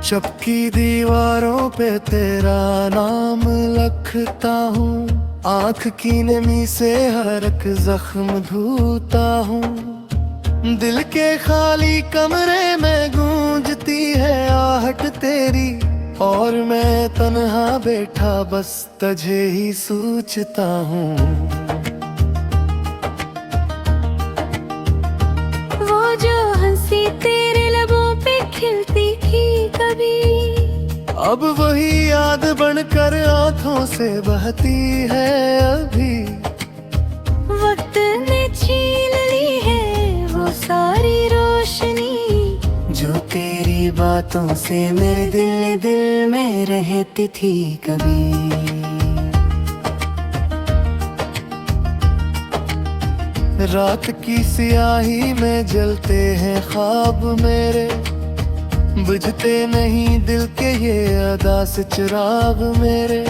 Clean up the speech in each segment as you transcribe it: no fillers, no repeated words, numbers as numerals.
चपकी दीवारों पे तेरा नाम लिखता हूँ, आँख की नमी से हर एक जख्म धोता हूँ। दिल के खाली कमरे में गूंजती है आहट तेरी, और मैं तन्हा बैठा बस तुझे ही सोचता हूँ। वो जो हंसी तेरे लबों पे खिलती थी कभी, अब वही याद बनकर आंखों से बहती है अभी। वक्त ने छीन ली है वो सारी रोशनी, जो तेरी बातों से मेरे दिल में रहती थी कभी। रात की सियाही में जलते हैं ख्वाब मेरे, बुझते नहीं दिल के ये अदास चिराग मेरे।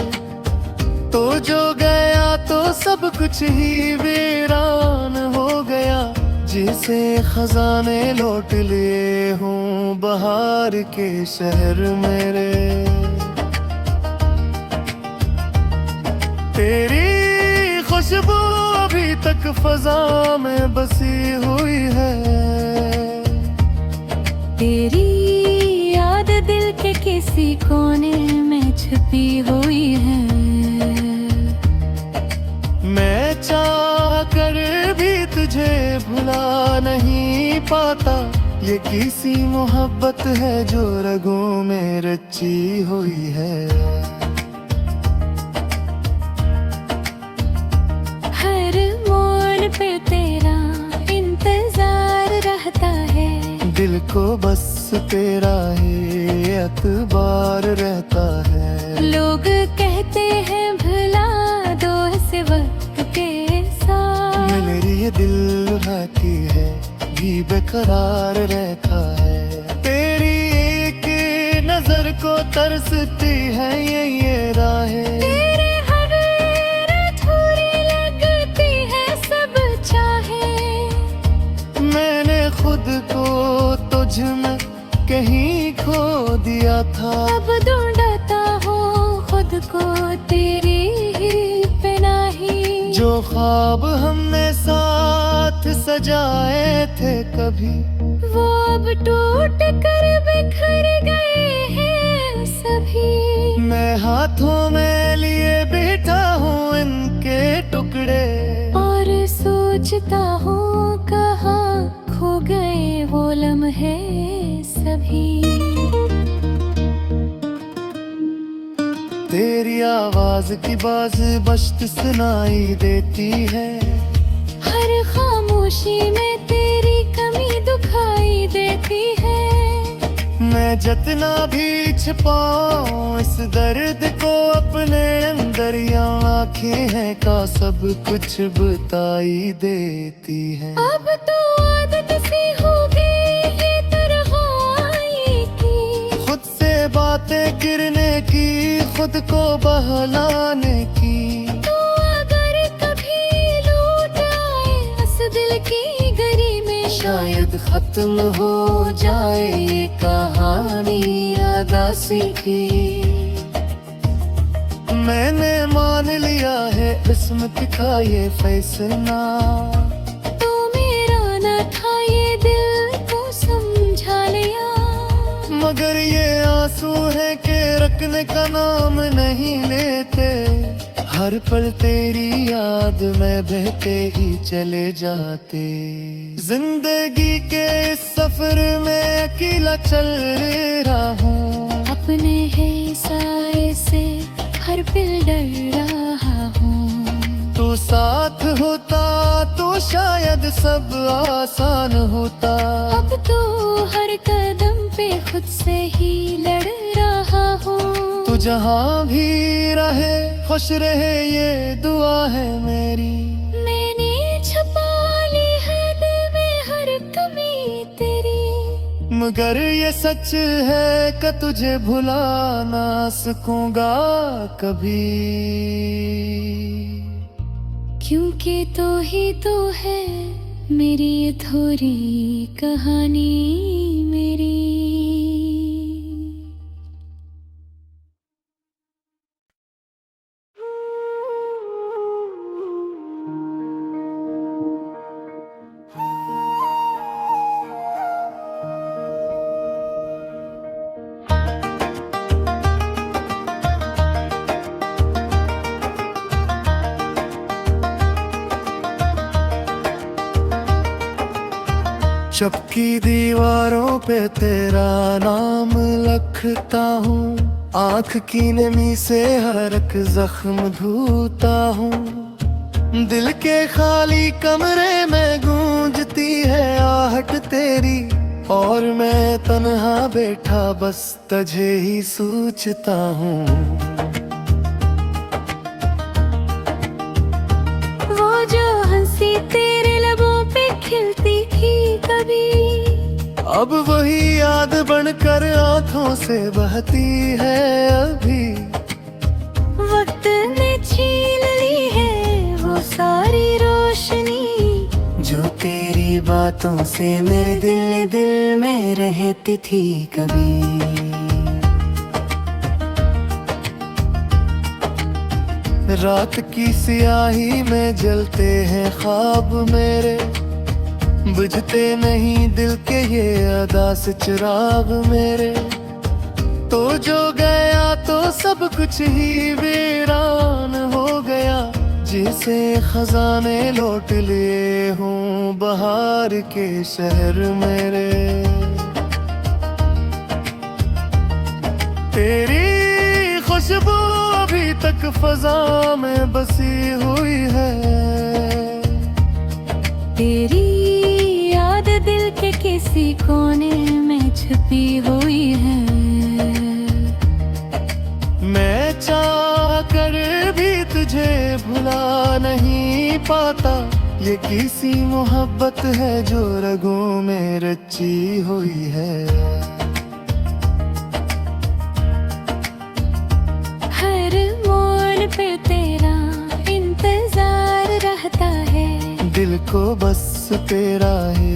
तो जो गया तो सब कुछ ही वीरान हो गया, जैसे खजाने लौट लिए हूँ बहार के शहर मेरे। तेरी खुशबू अभी तक फजा में बसी हुई है, तेरी याद दिल के किसी कोने में छुपी हुई है। मैं चाह कर भी तुझे भुला नहीं पाता, ये किसी मोहब्बत है जो रगों में रची हुई है। हर मोड़ पे तेरा इंतजार रहता है, दिल को बस तेरा ही एतबार रहता है। लोग कहते हैं भुला दो इस वक्त के साथ, मेरी ये दिल रहती है भी बेकरार रहता है। तेरी एक नजर को तरसती है ये राहें, तेरे हर अधूरी लगती है सब चाहे। मैंने खुद को तुझ में कहीं खो दिया था, अब ढूंढता हूँ खुद को तेरी ही पनाही। जो ख्वाब हमने साथ सजाए थे कभी, वो अब टूट कर बिखर गए हैं सभी। मैं हाथों में लिए बैठा हूँ इनके टुकड़े, और सोचता हूँ कहाँ खो गए वो लम्हे सभी। तेरी आवाज की बाज बश्त सुनाई देती है, हर खामोशी में तेरी कमी दुखाई देती है। मैं जितना भी छिपाऊं इस दर्द को अपने अंदर, या आँखें हैं का सब कुछ बताई देती है। अब तो आदत सी हो गई है तन्हाई की, खुद से बातें गिरने की, खुद को बहलाने की। तो अगर कभी लौट आए इस दिल की गरी में, शायद खत्म हो जाए ये कहानी अदासी की। मैंने मान लिया है किस्मत का ये फैसला, तो मेरा न था ये दिल को समझा लिया। मगर ये आंसू है कि रखने का नाम नहीं लेते। हर पल तेरी याद में बहते ही चले जाते। जिंदगी के इस सफर में अकेला चल रहा हूँ, अपने है साए से हर पल डर रहा हूँ। तू साथ होता तो शायद सब आसान होता। अब तो हर कदम पे खुद से ही लड़ रहा हूँ। तू जहाँ भी रहे खुश रहे ये दुआ है मेरी। मैंने छुपा ली है दिल में हर कमी तेरी, मगर ये सच है कि तुझे भुला ना सकूंगा कभी। क्योंकि तो ही तो है मेरी अधूरी कहानी मेरी। चपकी दीवारों पे तेरा नाम लिखता हूँ, आँख की नमी से हर एक जख्म धोता हूँ। दिल के खाली कमरे में गूंजती है आहट तेरी, और मैं तन्हा बैठा बस तुझे ही सोचता हूँ। वो जो हंसी तेरे लबों पे खिलती थी कभी, अब वही याद बनकर आंखों से बहती है अभी। वक्त ने छीन ली है वो सारी रोशनी, जो तेरी बातों से मेरे दिल में रहती थी कभी। रात की सियाही में जलते हैं ख्वाब मेरे, बुझते नहीं दिल के ये अदास चिराग मेरे। तो जो गया तो सब कुछ ही वीरान हो गया, जैसे खजाने लौट लिए हूँ बहार के शहर मेरे। तेरी खुशबू अभी तक फजा में बसी हुई है, तेरी याद दिल के किसी कोने में छुपी हुई है। मैं चाह कर भी तुझे भुला नहीं पाता, ये किसी मोहब्बत है जो रगों में रची हुई है। हर मोड़ पे तेरा इंतजार रहता है, दिल को बस तेरा ही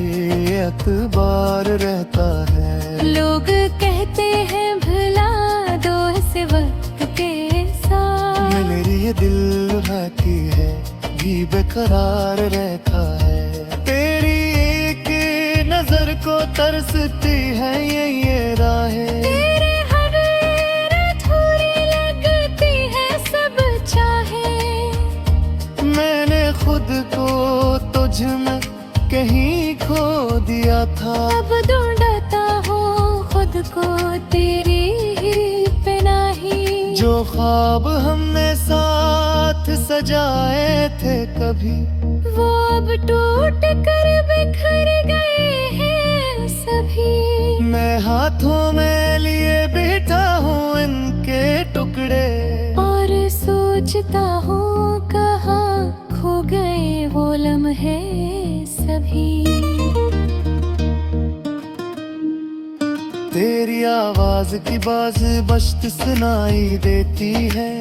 एतबार रहता है। लोग कहते हैं भुला दो इस वक्त के साथ, मेरी ये दिल रहती है भी बेकरार रहता है। तेरी एक नजर को तरसती है ये राहें, तेरे हर अधूरी लगती है सब चाहे। मैंने खुद को तुझ में कहीं खो दिया था, अब ढूंढता हूँ खुद को तेरी ही पनाही। जो ख्वाब हमने साथ सजाए थे कभी, वो अब टूट कर बिखर गए हैं सभी। मैं हाथों में लिए बैठा हूँ इनके टुकड़े, और सोचता हूँ कहाँ खो गए वो लम्हे सभी। तेरी आवाज की बाज बश्त सुनाई देती है,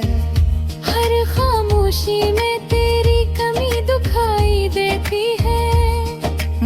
हर खामोशी में तेरी कमी दुखाई देती है।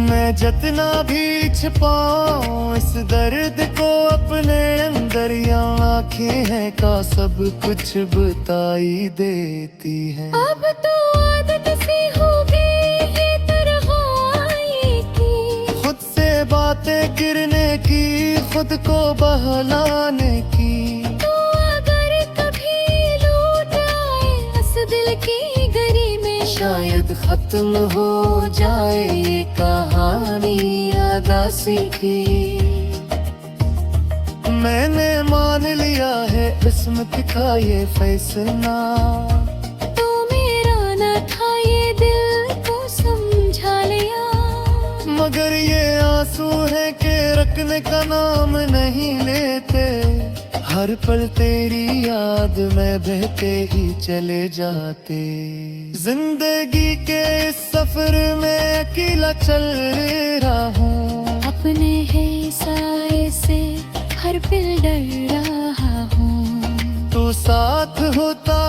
मैं जितना भी छिपाऊं इस दर्द को अपने अंदर, या आँखें हैं का सब कुछ बताई देती है। अब तो आदत सी हो गई है तन्हाई की, खुद से बातें गिरने की, खुद को बहलाने की। तो अगर कभी लौट आए इस दिल की गरी में, शायद खत्म हो जाए ये कहानी अदासी की। मैंने मान लिया है किस्मत का ये फैसला, तो मेरा न था ये दिल को समझा लिया। मगर ये आंसू है कि रखने का नाम नहीं लेते, हर पल तेरी याद में बहते ही चले जाते। जिंदगी के इस सफर में अकेला चल रहा हूँ, अपने है साए से हर पल डर रहा हूँ। तू साथ होता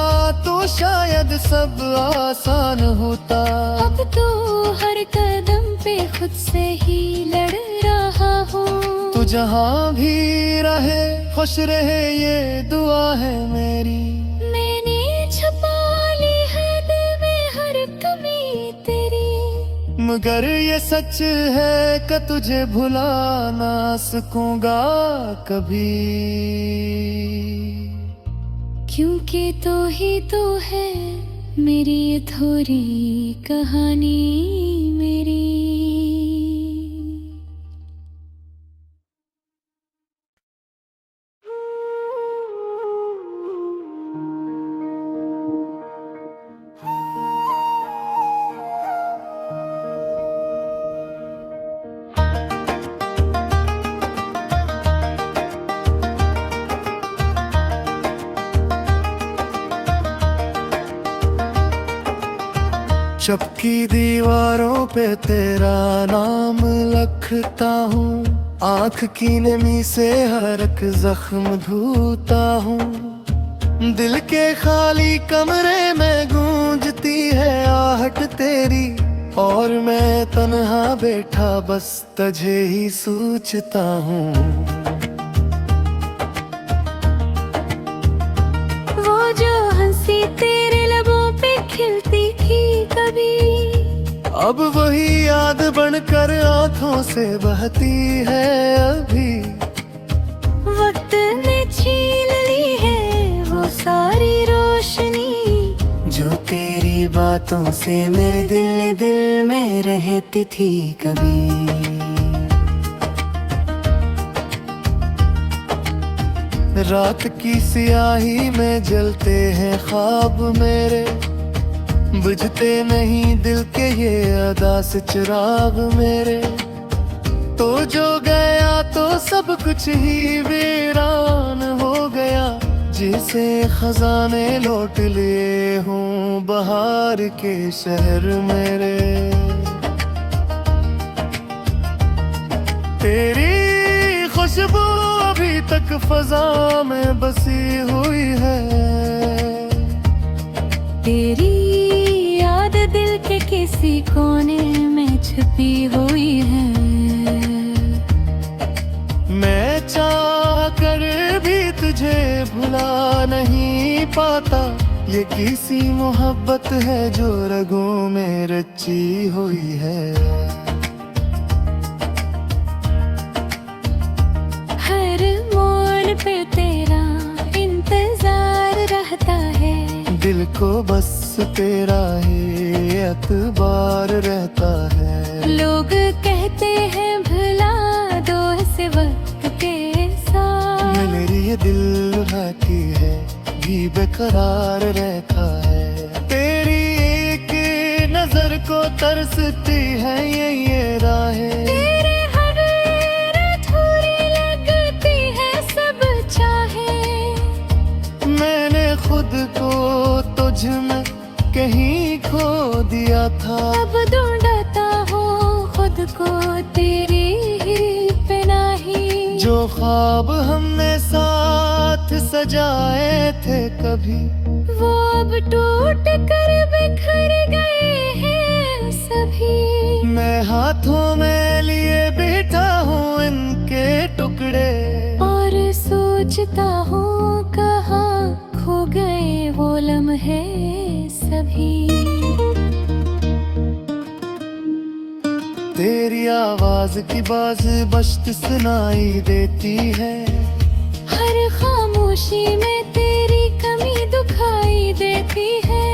तो शायद सब आसान होता। अब तो हर कदम पे खुद से ही लड़ रहा हूँ। तू जहाँ भी रहे खुश रहे ये दुआ है मेरी। मैंने छुपा ली है दिल में हर कमी तेरी, मगर ये सच है कि तुझे भुला ना सकूंगा कभी। क्योंकि तो ही तो है मेरी अधूरी कहानी मेरी। चपकी दीवारों पे तेरा नाम लिखता हूँ, आँख की नमी से हर एक जख्म धोता हूँ। दिल के खाली कमरे में गूंजती है आहट तेरी, और मैं तन्हा बैठा बस तुझे ही सोचता हूँ। वो जो हंसी तेरे लबों पे खिलती थी कभी, अब वही याद बनकर आंखों से बहती है अभी। वक्त ने छीन ली है वो सारी रोशनी, जो तेरी बातों से मेरे दिल में रहती थी कभी। रात की सियाही में जलते हैं ख्वाब मेरे, बुझते नहीं दिल के ये अदास चिराग मेरे। तो जो गया तो सब कुछ ही वीरान हो गया, जैसे खजाने लौट लिए हूँ बहार के शहर मेरे। तेरी खुशबू अभी तक फजा में बसी हुई है, तेरी याद दिल के किसी कोने में छुपी हुई है। मैं चाह कर भी तुझे भुला नहीं पाता, ये किसी मोहब्बत है जो रगों में रची हुई है। हर मोड़ पे तेरा इंतजार रहता है, दिल को बस तेरा ही एतबार रहता है। लोग कहते हैं भुला दो इस वक्त के साथ, मेरी ये दिल रहती है भी बेकरार रहता है। तेरी एक नजर को तरसती है ये राहें, तेरे हर अधूरी लगती है सब चाहे। मैंने खुद को तुझ में कहीं खो दिया था, अब ढूंढता हूँ खुद को तेरी ही पे नहीं। जो ख्वाब हमने साथ सजाए थे कभी, वो अब टूट कर बिखर गए हैं सभी। मैं हाथों में लिए बैठा हूँ इनके टुकड़े, और सोचता हूँ कहाँ खो गए वो लम्हे सभी। तेरी आवाज की बाज बश्त सुनाई देती है, हर खामोशी में तेरी कमी दुखाई देती है।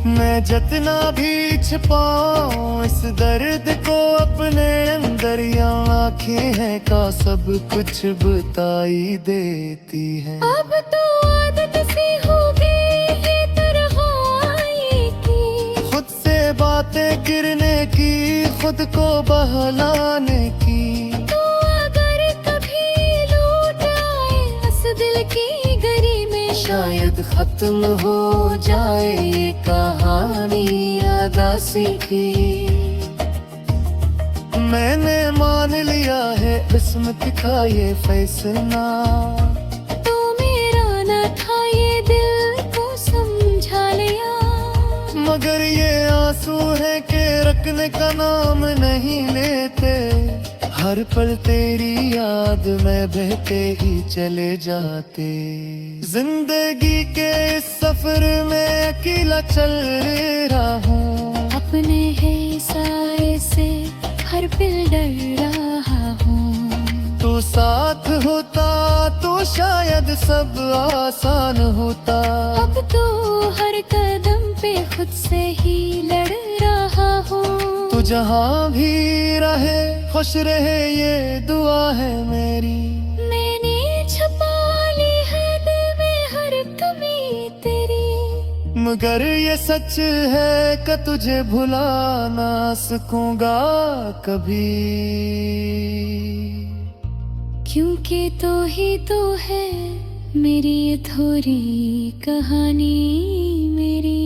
मैं जितना भी छिपाऊं इस दर्द को अपने अंदर, या आँखें हैं का सब कुछ बताई देती है। अब तो आदत सी हो गई ये तन्हाई की, खुद से बातें गिरने की, खुद को बहलाने की। तो अगर कभी लौट आए इस दिल की गरी में, शायद खत्म हो जाए ये कहानी अदासी की। मैंने मान लिया है किस्मत का ये फैसला, तो मेरा न था ये दिल को समझा लिया। मगर ये आंसू है कि रखने का नाम नहीं लेते। हर पल तेरी याद में बहते ही चले जाते। जिंदगी के इस सफर में अकेला चल रहा हूँ, अपने है साए से हर पल डर रहा हूँ। तू साथ होता तो शायद सब आसान होता। अब तो हर कदम पे खुद से ही लड़ रहा हूँ। तू जहाँ भी रहे खुश रहे ये दुआ है मेरी। मैंने छुपा ली है दिल में हर कमी तेरी, मगर ये सच है कि तुझे भुला ना सकूंगा कभी। क्योंकि तो ही तो है मेरी अधूरी कहानी मेरी।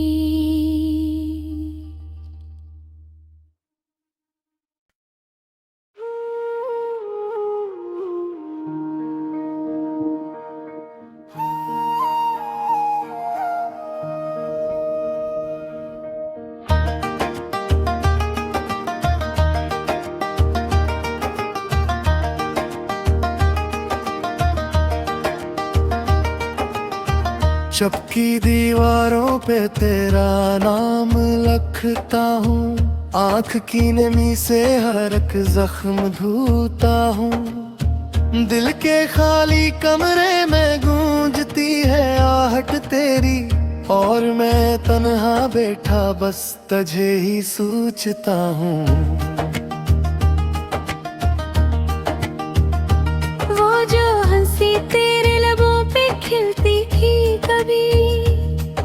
चपकी दीवारों पे तेरा नाम लिखता हूँ, आँख की नमी से हर एक जख्म धोता हूँ। दिल के खाली कमरे में गूंजती है आहट तेरी, और मैं तन्हा बैठा बस तुझे ही सोचता हूँ। वो जो हंसी तेरे लबों पे खिलती थी कभी,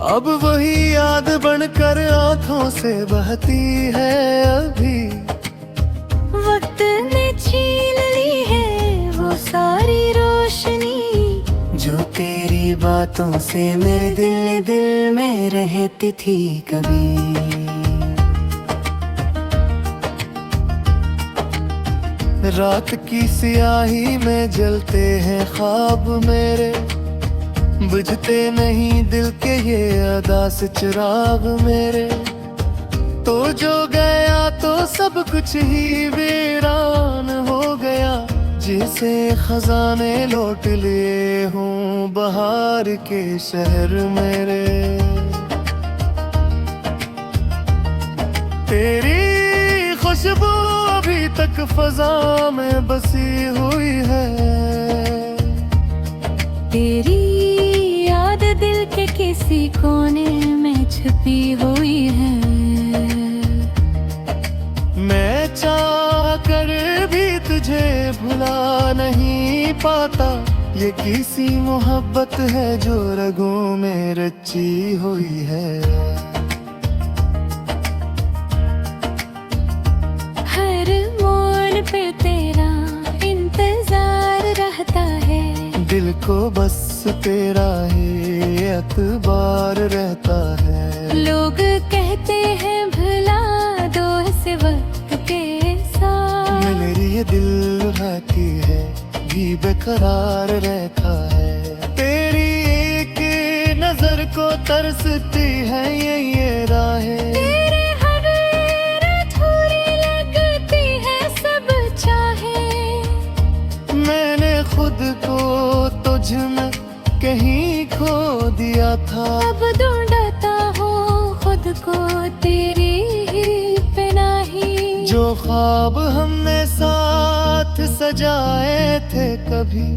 अब वही याद बनकर आंखों से बहती है अभी। वक्त ने छीन ली है वो सारी रोशनी, जो तेरी बातों से मेरे दिल में रहती थी कभी। रात की सियाही में जलते हैं ख्वाब मेरे, बुझते नहीं दिल के ये अदा से चिराग मेरे। तो जो गया तो सब कुछ ही वीरान हो गया, जैसे खजाने लौट लिए हूँ बहार के शहर मेरे। तेरी खुशबू अभी तक फजा में बसी हुई है, तेरी याद दिल के किसी कोने में छुपी हुई है। मैं चाह कर भी तुझे भुला नहीं पाता, ये किसी मोहब्बत है जो रगों में रची हुई है। हर मोड़ पे तेरा इंतजार रहता है, दिल को बस तेरा ही एतबार रहता है। लोग कहते हैं भुला दो इस वक्त के साथ, मेरी ये दिल रहती है भी बेकरार रहता है। तेरी एक नजर को तरसती है ये राहें, तेरे हर अधूरी लगती है सब चाहे। मैंने खुद को तुझ में कहीं खो दिया था, अब ढूंढता हूँ खुद को तेरी ही पनाही। जो ख्वाब हमने साथ सजाए थे कभी,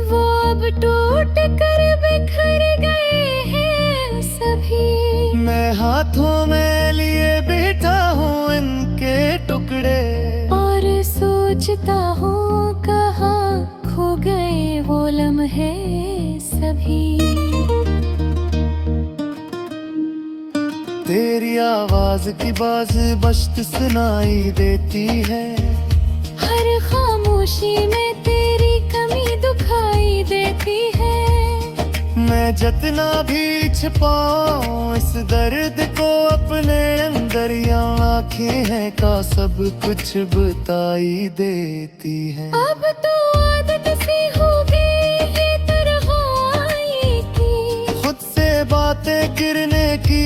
वो अब टूट कर बिखर गए हैं सभी। मैं हाथों में लिए बैठा हूँ इनके टुकड़े, और सोचता हूँ कहाँ खो गए वो लम्हे सभी। तेरी आवाज की बाज बश्त सुनाई देती है, हर खामोशी में तेरी कमी दुखाई देती है। मैं जितना भी छिपाऊं इस दर्द को अपने अंदर, या आँखें हैं का सब कुछ बताई देती है। अब तो आदत सी हो गई ये तन्हाई की, खुद से बातें गिरने की,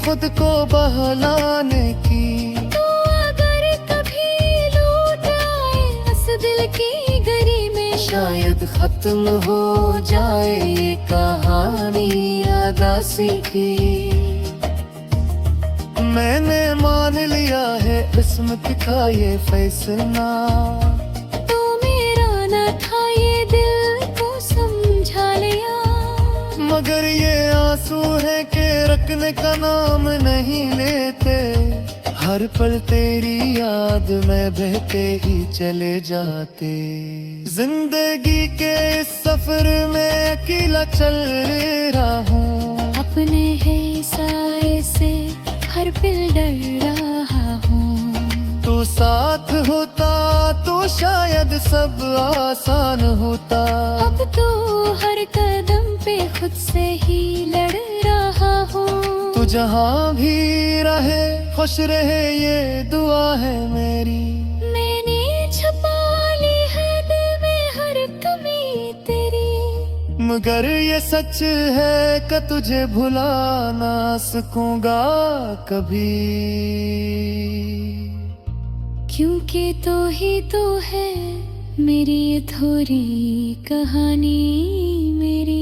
खुद को बहलाने की। तो अगर कभी लौट आए इस दिल की गरी में, शायद खत्म हो जाए ये कहानी अदासी की। मैंने मान लिया है किस्मत का ये फैसला, तो मेरा न था ये दिल को समझा लिया। मगर ये आंसू है कि रखने का नाम नहीं लेते, हर पल तेरी याद में बहते ही चले जाते। जिंदगी के इस सफर में अकेला चल रहा हूँ, अपने है साए से हर पल डर रहा हूँ। तू साथ होता तो शायद सब आसान होता। अब तो हर कदम पे खुद से ही लड़ रहा हूँ। तू जहाँ भी रहे खुश रहे ये दुआ है मेरी। मैंने छुपा ली है दिल में हर कमी तेरी, मगर ये सच है कि तुझे भुला ना सकूंगा कभी। क्योंकि तो ही तो है मेरी अधूरी कहानी मेरी।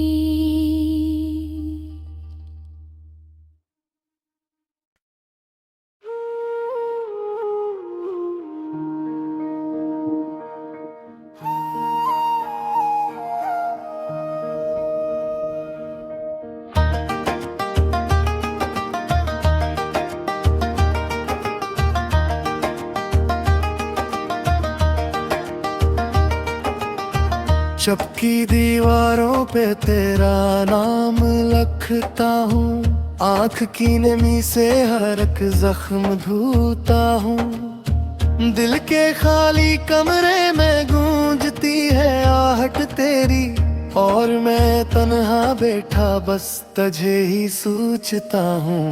चपकी दीवारों पे तेरा नाम लिखता हूँ, आँख की नमी से हर एक जख्म धोता हूँ। दिल के खाली कमरे में गूंजती है आहट तेरी, और मैं तन्हा बैठा बस तुझे ही सोचता हूँ।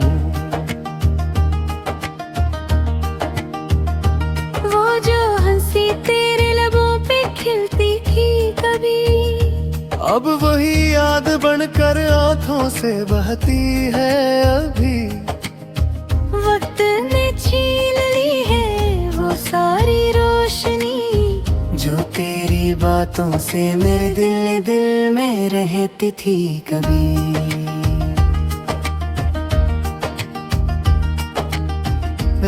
वो जो हंसी तेरे लबों पे खिलती थी कभी, अब वही याद बनकर आंखों से बहती है अभी। वक्त ने छीन ली है वो सारी रोशनी, जो तेरी बातों से मेरे दिल में रहती थी कभी।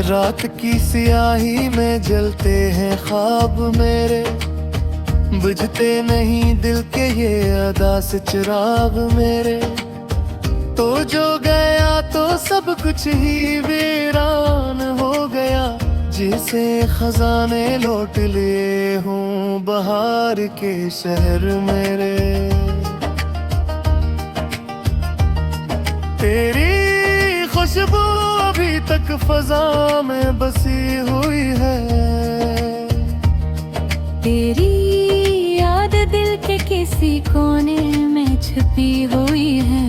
रात की सियाही में जलते हैं ख्वाब मेरे, बुझते नहीं दिल के ये अदा से चिराग मेरे। तो जो गया तो सब कुछ ही वीरान हो गया, जिसे खजाने लौट लिए हूँ बहार के शहर मेरे। तेरी खुशबू अभी तक फजा में बसी हुई है, तेरी याद दिल के किसी कोने में छुपी हुई है।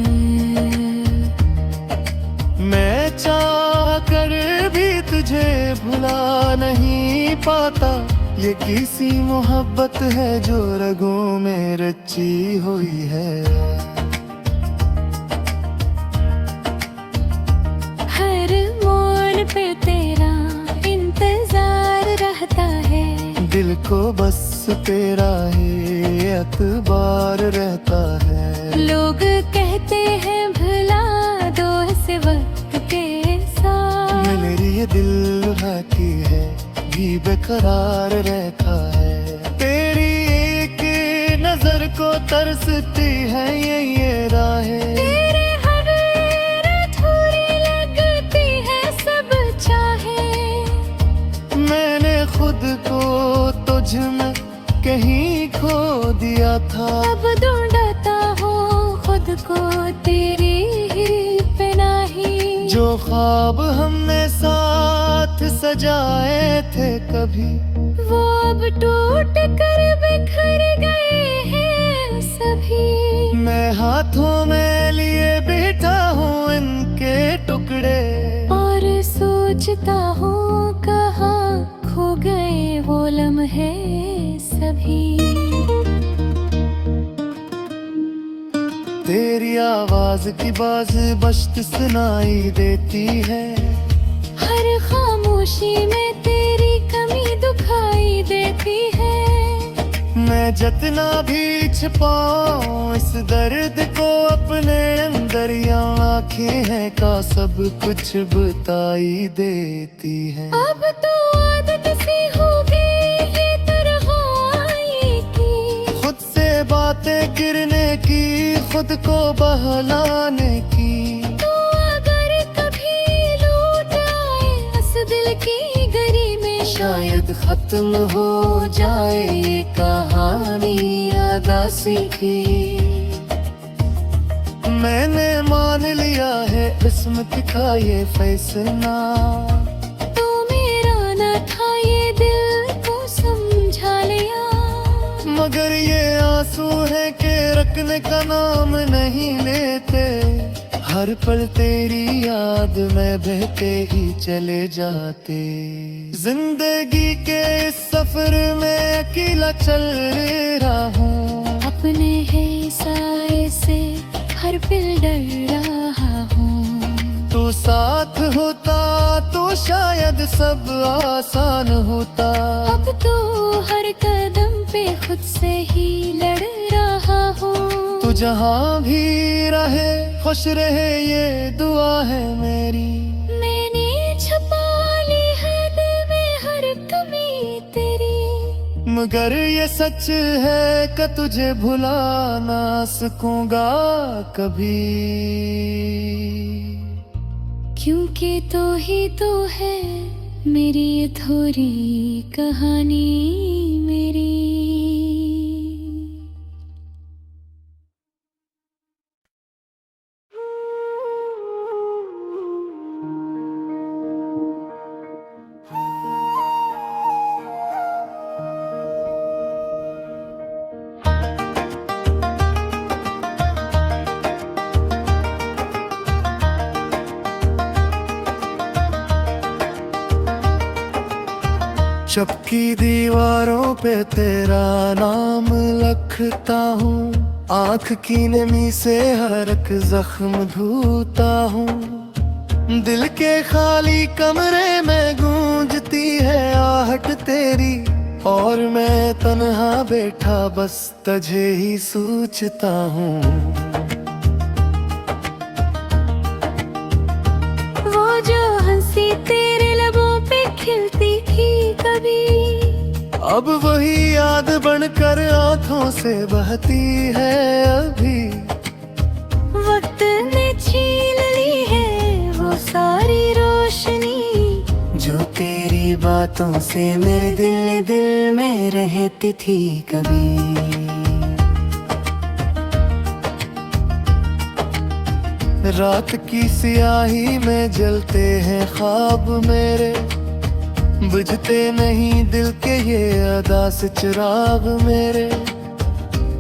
मैं चाह कर भी तुझे भुला नहीं पाता, ये किसी मोहब्बत है जो रगों में रची हुई है। हर मोड़ पे तेरा इंतजार रहता है, दिल को बस तेरा ही एतबार रहता है। लोग कहते हैं भुला दो इस वक्त के साथ, मेरी ये दिल रहती है भी बेकरार रहता है। तेरी एक नजर को तरसती है ये राहें, तेरे हर अधूरी लगती है सब चाहे। मैंने खुद को तुझ में कहीं खो दिया था, अब ढूंढता हूँ खुद को तेरी ही पनाही। जो ख्वाब हमने साथ सजाए थे कभी, वो अब टूट कर बिखर गए हैं सभी। मैं हाथों में लिए बैठा हूँ इनके टुकड़े, और सोचता हूँ कहाँ खो गए वो लम्हे सभी। तेरी आवाज की बाज बश्त सुनाई देती है, हर खामोशी में तेरी कमी दुखाई देती है। मैं जितना भी छिपाऊं इस दर्द को अपने अंदर, या आँखें हैं का सब कुछ बताई देती है। अब तो आदत सी हो गई ये तन्हाई की, खुद से बातें गिरने की, खुद को बहलाने की। तो अगर कभी लौट आए इस दिल की गरी में, शायद खत्म हो जाए ये कहानी अदासी की। मैंने मान लिया है किस्मत का ये फैसला, तो मेरा न था ये दिल को समझा लिया। मगर ये आंसू है कि रखने का नाम नहीं लेते, हर पल तेरी याद में बहते ही चले जाते। जिंदगी के इस सफर में अकेला चल रहा हूँ, अपने है साए से हर पल डर रहा हूँ। तू साथ होता तो शायद सब आसान होता। अब तो हर कदम पे खुद से ही लड़ रहा हूँ। तू जहाँ भी रहे खुश रहे ये दुआ है मेरी। मैंने छुपा ली है दिल में हर कमी तेरी, मगर ये सच है कि तुझे भुला ना सकूंगा कभी। क्योंकि तो ही तो है मेरी अधूरी कहानी मेरी। चपकी दीवारों पे तेरा नाम लिखता हूँ, आँख की नमी से हर एक जख्म धोता हूँ। दिल के खाली कमरे में गूंजती है आहट तेरी, और मैं तन्हा बैठा बस तुझे ही सोचता हूँ। वो जो हंसी तेरे लबों पे खिलती थी कभी, अब वही याद बनकर आंखों से बहती है अभी। वक्त ने छीन ली है वो सारी रोशनी, जो तेरी बातों से मेरे दिल में रहती थी कभी। रात की सियाही में जलते हैं ख्वाब मेरे, बुझते नहीं दिल के ये अदा से चिराग मेरे।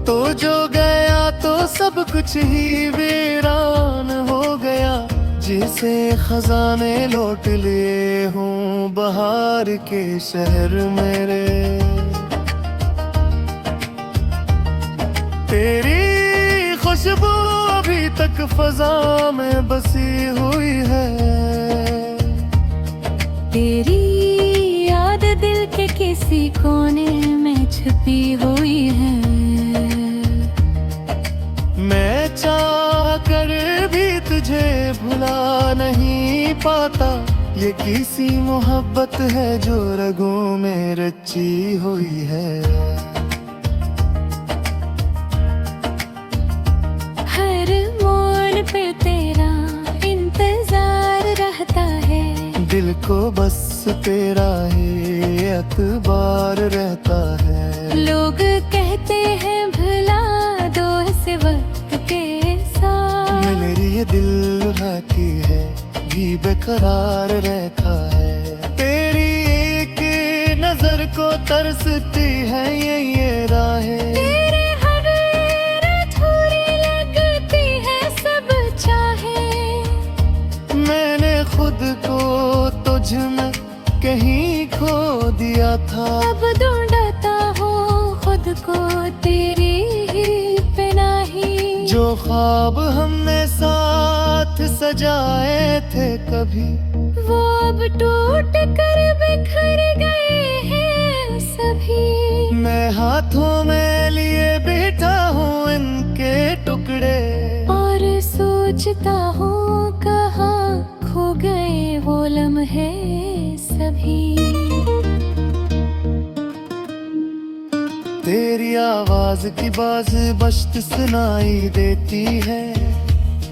तो जो गया तो सब कुछ ही वीरान हो गया, जिसे खजाने लौट लिए हूँ बहार के शहर मेरे। तेरी खुशबू अभी तक फजा में बसी हुई है, तेरी याद दिल के किसी कोने में छुपी हुई है। मैं चाह कर भी तुझे भुला नहीं पाता, ये किसी मोहब्बत है जो रगों में रची हुई है। हर मोड़ पे तेरा इंतजार रहता है, दिल को बस तेरा ही एतबार रहता है। लोग कहते हैं भुला दो इस वक्त के साथ, मेरी ये दिल रहती है भी बेकरार रहता है। तेरी एक नजर को तरसती है ये राहें, तेरे हर अधूरी लगती है सब चाहे। मैंने खुद को तुझ में कहीं खो दिया था, अब ढूंढता हूँ खुद को तेरी ही पनाही। जो ख्वाब हमने साथ सजाए थे कभी, वो अब टूट कर बिखर गए हैं सभी। मैं हाथों में लिए बैठा हूँ इनके टुकड़े, और सोचता हूँ कहाँ खो गए वो लम्हे सभी। तेरी आवाज की बाज बश्त सुनाई देती है,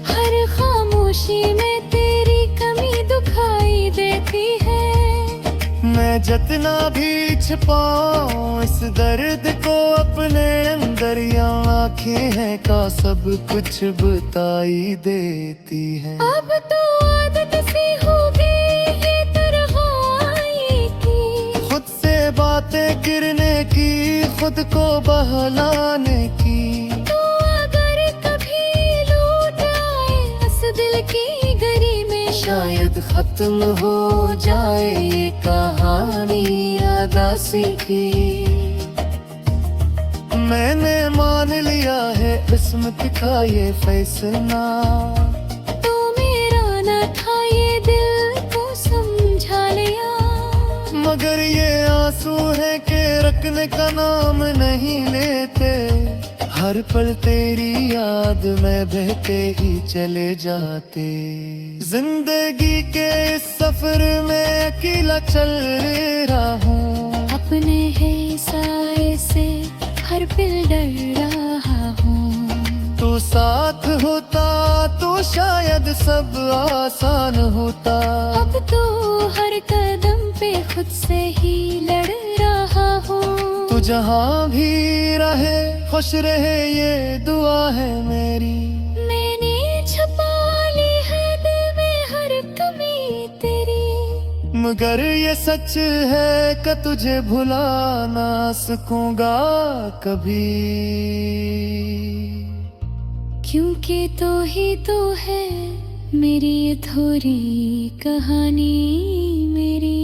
हर खामोशी में तेरी कमी दुखाई देती है। मैं जितना भी छिपाऊं इस दर्द को अपने अंदर, या आँखें हैं का सब कुछ बताई देती है। अब तो आदत सी हो गई है तन्हाई की, खुद से बातें गिरने की, खुद को बहलाने की। तो अगर कभी लौट आए इस दिल की गरी में, शायद खत्म हो जाए ये कहानी अदासी की। मैंने मान लिया है किस्मत का ये फैसला, तो मेरा न था ये दिल को समझा लिया। मगर ये आंसू है कि रखने का नाम नहीं लेते, हर पल तेरी याद में बहते ही चले जाते। जिंदगी के इस सफर में अकेला चल रहा हूँ, अपने है साए से हर पल डर रहा हूँ। तू साथ होता तो शायद सब आसान होता। अब तो हर कदम पे खुद से ही लड़ रहा हूँ। तू जहाँ भी रहे खुश रहे ये दुआ है मेरी। मैंने छुपा ली है दिल में हर कमी तेरी, मगर ये सच है कि तुझे भुला ना सकूंगा कभी। क्योंकि तो ही तो है मेरी अधूरी कहानी मेरी।